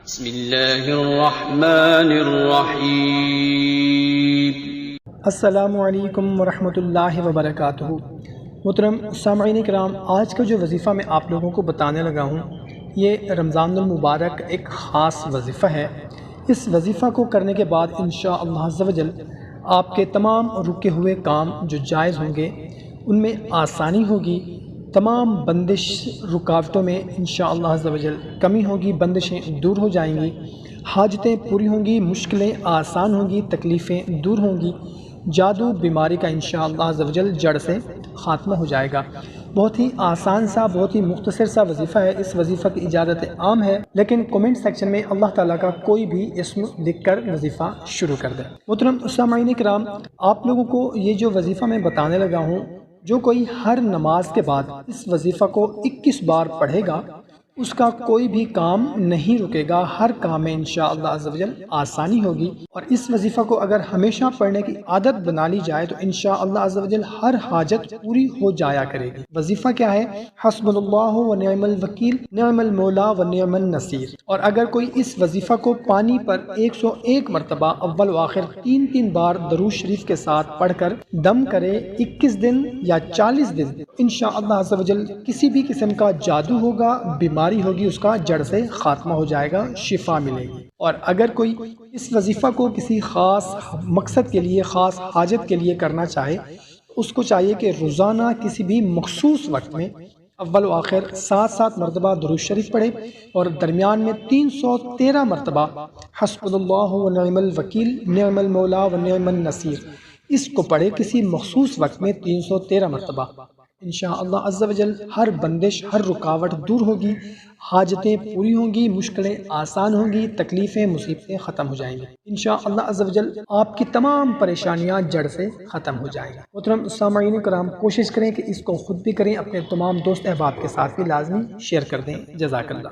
بسم اللہ الرحمن الرحیم۔ السلام علیکم ورحمۃ اللہ وبرکاتہ۔ محترم سامعین کرام، آج کا جو وظیفہ میں آپ لوگوں کو بتانے لگا ہوں یہ رمضان المبارک ایک خاص وظیفہ ہے۔ اس وظیفہ کو کرنے کے بعد انشاءاللہ عز و جل آپ کے تمام رکے ہوئے کام جو جائز ہوں گے ان میں آسانی ہوگی، تمام بندش رکاوٹوں میں انشاءاللہ عز و جل کمی ہوگی، بندشیں دور ہو جائیں گی، حاجتیں پوری ہوں گی، مشکلیں آسان ہوں گی، تکلیفیں دور ہوں گی، جادو بیماری کا انشاءاللہ عز و جل جڑ سے خاتمہ ہو جائے گا۔ بہت ہی آسان سا، بہت ہی مختصر سا وظیفہ ہے۔ اس وظیفہ کی اجازت عام ہے، لیکن کومنٹ سیکشن میں اللہ تعالیٰ کا کوئی بھی اسم لکھ کر وظیفہ شروع کر دیں۔ محترم سامعین کرام، آپ لوگوں کو یہ جو وظیفہ میں بتانے لگا ہوں، جو کوئی ہر نماز کے بعد اس وظیفہ کو 21 بار پڑھے گا اس کا کوئی بھی کام نہیں رکے گا، ہر کام میں انشاءاللہ عز و جل آسانی ہوگی۔ اور اس وظیفہ کو اگر ہمیشہ پڑھنے کی عادت بنا لی جائے تو انشاءاللہ عز و جل ہر حاجت پوری ہو جایا کرے گی۔ وظیفہ کیا ہے؟ حسبنا اللہ و نعم الوکیل، نعم المولا و نعم النصیر۔ اور اگر کوئی اس وظیفہ کو پانی پر 101 مرتبہ اول و آخر 3 بار درود شریف کے ساتھ پڑھ کر دم کرے 21 دن یا 40 دن، انشاءاللہ عز و جل کسی بھی قسم کا جادو ہوگا، بیماری ہوگی، اس کا جڑ سے خاتمہ ہو جائے گا، شفا ملے گی۔ اور اگر کوئی اس وظیفہ کو کسی خاص مقصد کے لیے، خاص حاجت کے لیے کرنا چاہے، اس کو چاہیے کہ روزانہ کسی بھی مخصوص وقت میں اول و آخر 7 مرتبہ درود شریف پڑھے اور درمیان میں 313 مرتبہ حسبنا اللہ و نعم الوکیل، نعم المولا و نعم النصیر، اس کو پڑھے کسی مخصوص وقت میں 313 مرتبہ۔ انشاءاللہ عز و جل ہر بندش، ہر رکاوٹ دور ہوگی، حاجتیں پوری ہوں گی، مشکلیں آسان ہوں گی، تکلیفیں مصیبتیں ختم ہو جائیں گی۔ انشاءاللہ عز و جل آپ کی تمام پریشانیاں جڑ سے ختم ہو جائیں گی۔ محترم سامعین کرام، کوشش کریں کہ اس کو خود بھی کریں، اپنے تمام دوست احباب کے ساتھ بھی لازمی شیئر کر دیں۔ جزاک اللہ۔